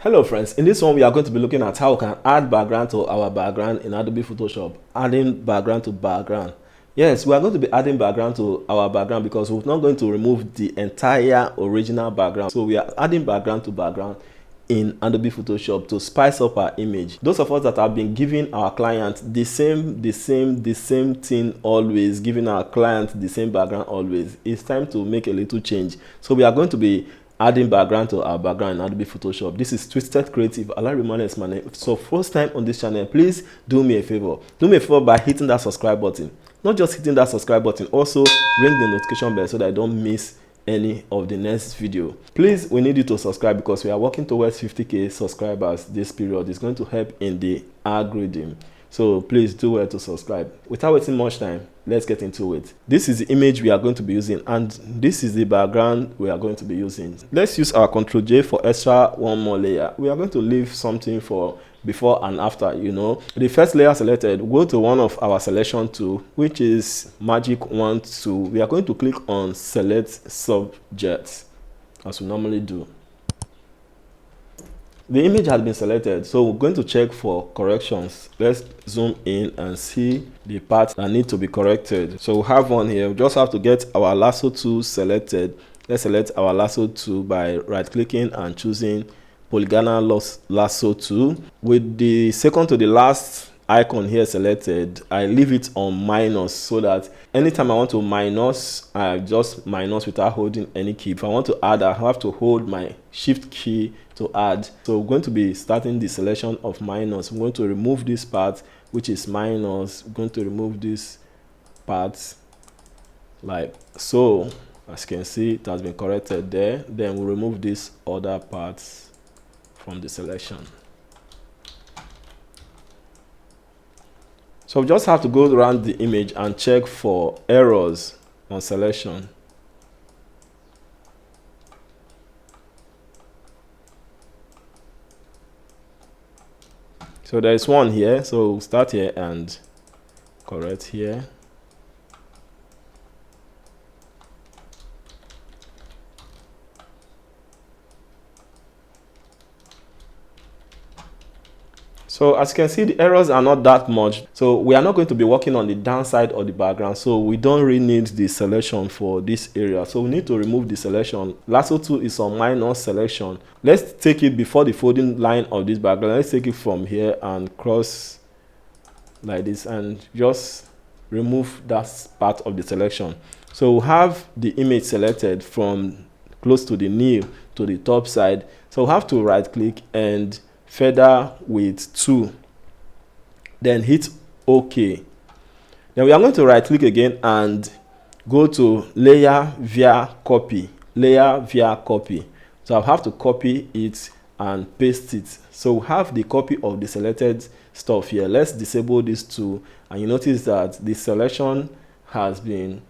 Hello friends, in this one we are going to be looking at how we can add background to our background in Adobe Photoshop. Adding background to background. Yes, we are going to be adding background to our background because we're not going to remove the entire original background. So we are adding background to background in Adobe Photoshop to spice up our image. Those of us that have been giving our client the same thing always, giving our client the same background always, it's time to make a little change. So we are going to be adding background to our background in Adobe Photoshop. This is Twisted Creative. Alarimane is my name. So first time on this channel, please do me a favor. Do me a favor by hitting that subscribe button. Not just hitting that subscribe button, also ring the notification bell so that I don't miss any of the next video. Please, we need you to subscribe because we are working towards 50k subscribers this period. It's going to help in the algorithm. So please do well to subscribe. Without wasting much time, let's get into it. This is the image we are going to be using and this is the background we are going to be using. Let's use our Ctrl J for extra one more layer. We are going to leave something for before and after, you know. The first layer selected, go to one of our selection tool, which is Magic Wand tool. We are going to click on select subject as we normally do. The image has been selected, so we're going to check for corrections. Let's zoom in and see the parts that need to be corrected. So we have one here. We just have to get our lasso tool selected. Let's select our lasso tool by right clicking and choosing polygonal lasso tool. With the second to the last icon here selected, I leave it on minus so that anytime I want to minus, I just minus without holding any key. If I want to add, I have to hold my shift key to add. So we're going to be starting the selection of minus. I'm going to remove this part, which is minus. I'm going to remove this part like so. As you can see, it has been corrected there. Then we'll remove this other parts from the selection. So we just have to go around the image and check for errors on selection. So there is one here, so we'll start here and correct here. So as you can see, the errors are not that much. So we are not going to be working on the downside of the background. So we don't really need the selection for this area. So we need to remove the selection. Lasso tool is on minus selection. Let's take it before the folding line of this background. Let's take it from here and cross like this and just remove that part of the selection. So we have the image selected from close to the knee to the top side. So we have to right click and feather with 2, then hit OK. Then we are going to right click again and go to layer via copy. So I have to copy it and paste it. So we have the copy of the selected stuff here. Let's disable this tool and you notice that the selection has been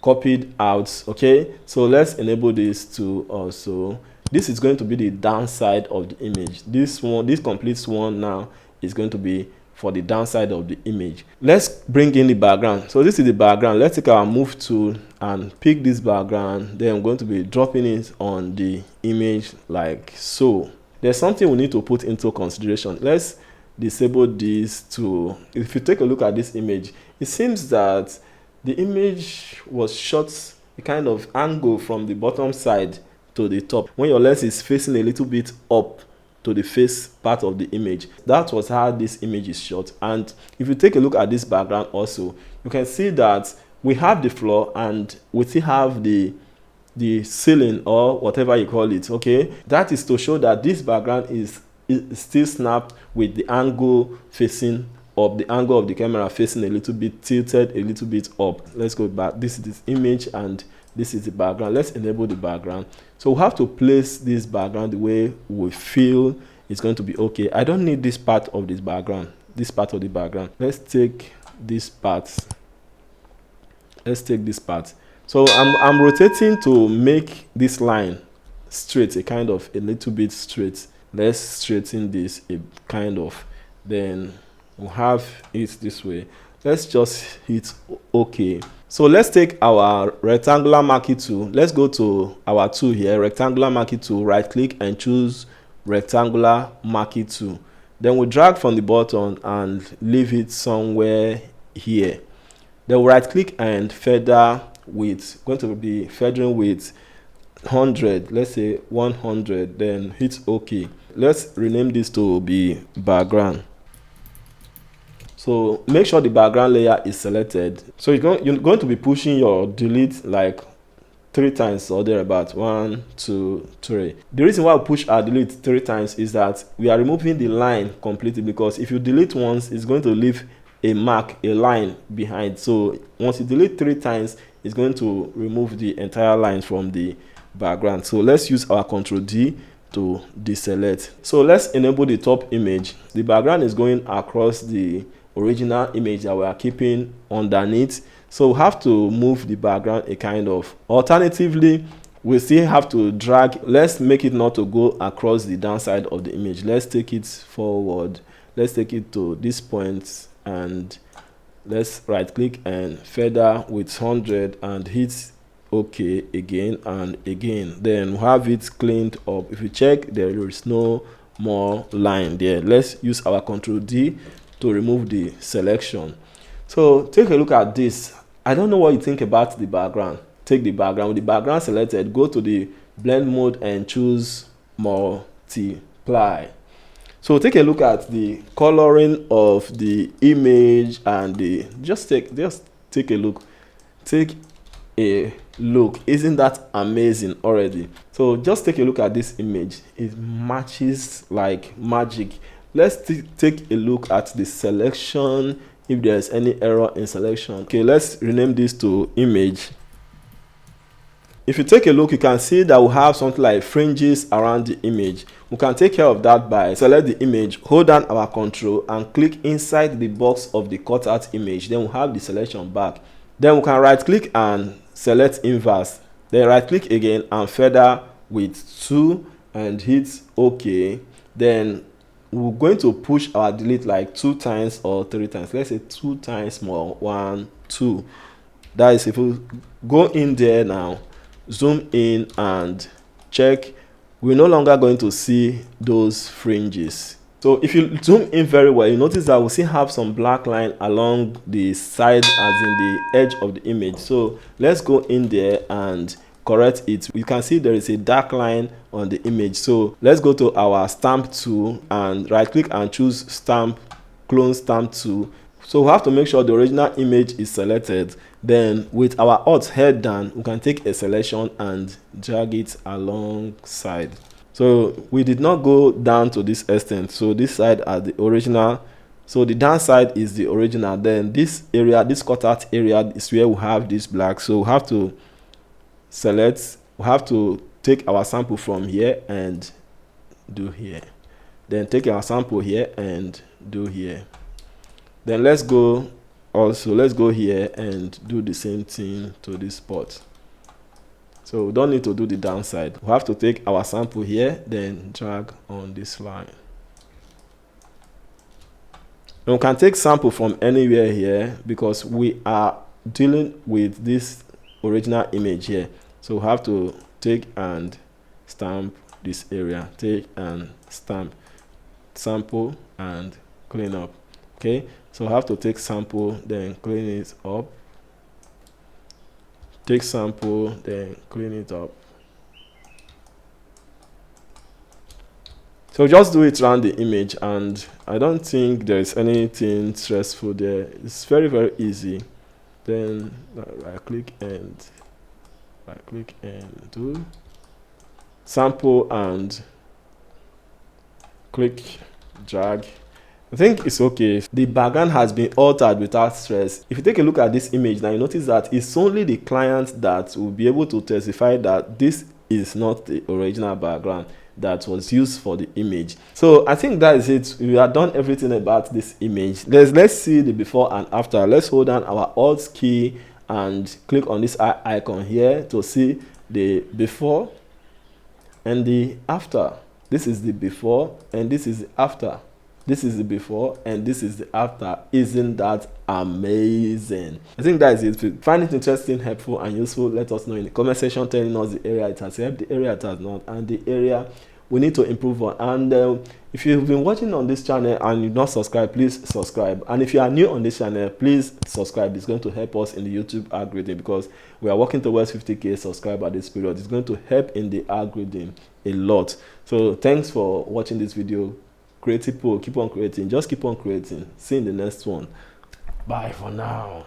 copied out. Okay, so let's enable this tool also. This is going to be the downside of the image. This complete one now is going to be for the downside of the image. Let's bring in the background. So this is the background. Let's take our move tool and pick this background. Then I'm going to be dropping it on the image like so. There's something we need to put into consideration. Let's disable this tool. If you take a look at this image, it seems that the image was shot a kind of angle from the bottom side to the top when your lens is facing a little bit up to the face part of the image. That was how this image is shot. And if you take a look at this background also, you can see that we have the floor and we still have the ceiling or whatever you call it. Okay, that is to show that this background is still snapped with the angle facing up, the angle of the camera facing a little bit tilted, a little bit up. Let's go back. This is this image and this is the background. Let's enable the background. So we have to place this background the way we feel it's going to be okay. I don't need this part of this background, this part of the background. Let's take this part. Let's take this part. So I'm rotating to make this line straight, a kind of a little bit straight. Let's straighten this a kind of. Then we'll have it this way. Let's just hit OK. So let's take our rectangular marquee tool. Let's go to our tool here, rectangular marquee tool, right click and choose rectangular marquee tool. Then we drag from the button and leave it somewhere here. Then we right click and feather with, going to be feathering with 100, let's say 100, then hit OK. Let's rename this to be background. So make sure the background layer is selected. So you're going to be pushing your delete like 3 times or thereabout. 1, 2, 3. The reason why we push our delete 3 times is that we are removing the line completely, because if you delete once, it's going to leave a mark, a line behind. So once you delete 3 times, it's going to remove the entire line from the background. So let's use our Ctrl D to deselect. So let's enable the top image. The background is going across the original image that we are keeping underneath. So we have to move the background a kind of. Alternatively, we still have to drag. Let's make it not to go across the downside of the image. Let's take it forward. Let's take it to this point and let's right click and feather with 100 and hit OK again and again. Then we have it cleaned up. If you check, there is no more line there. Let's use our Ctrl D to remove the selection. So take a look at this. I don't know what you think about the background. Take the background. With the background selected, go to the blend mode and choose multiply. So take a look at the coloring of the image and the just take a look. Take a look. Isn't that amazing already? So just take a look at this image. It matches like magic. Let's take a look at the selection, if there's any error in selection. Okay, let's rename this to image. If you take a look, you can see that we have something like fringes around the image. We can take care of that by select the image, hold down our control and click inside the box of the cutout image. Then we'll have the selection back. Then we can right click and select inverse. Then right click again and feather with 2 and hit OK. Then we're going to push our delete like 2 times or 3 times. Let's say 2 times more. 1, 2. That is, if we go in there now, zoom in and check, we're no longer going to see those fringes. So if you zoom in very well, you notice that we still have some black line along the side, as in the edge of the image. So let's go in there and correct it. You can see there is a dark line on the image. So let's go to our stamp tool and right click and choose stamp, clone stamp tool. So we have to make sure the original image is selected. Then with our Alt head down, we can take a selection and drag it alongside. So we did not go down to this extent. So this side are the original. So the downside is the original. Then this area, this cutout area is where we have this black. So we have to select, we have to take our sample from here and do here. Then take our sample here and do here. Then let's go here and do the same thing to this spot. So we don't need to do the downside. We have to take our sample here, then drag on this line. And we can take sample from anywhere here because we are dealing with this original image here. So we have to take and stamp this area. Take and stamp, sample and clean up. Okay, so I have to take sample, then clean it up. Take sample, then clean it up. So just do it around the image, and I don't think there's anything stressful there. It's very, very easy. Then right click and do sample and click, drag. I think it's okay. The background has been altered without stress. If you take a look at this image now, you notice that it's only the client that will be able to testify that this is not the original background that was used for the image. So I think that is it. We have done everything about this image. Let's see the before and after. Let's hold down our Alt key and click on this eye icon here to see the before and the after. This is the before and this is the after. This is the before and this is the after. Isn't that amazing? I think that is it. If you find it interesting, helpful and useful, let us know in the comment section telling us the area it has helped, the area it has not, and the area we need to improve on. And if you've been watching on this channel and you've not subscribed, please subscribe. And if you are new on this channel, please subscribe. It's going to help us in the YouTube algorithm, because we are working towards 50k subscriber this period. It's going to help in the algorithm a lot. So thanks for watching this video. Creative Pro, keep on creating. Just keep on creating. See you in the next one. Bye for now.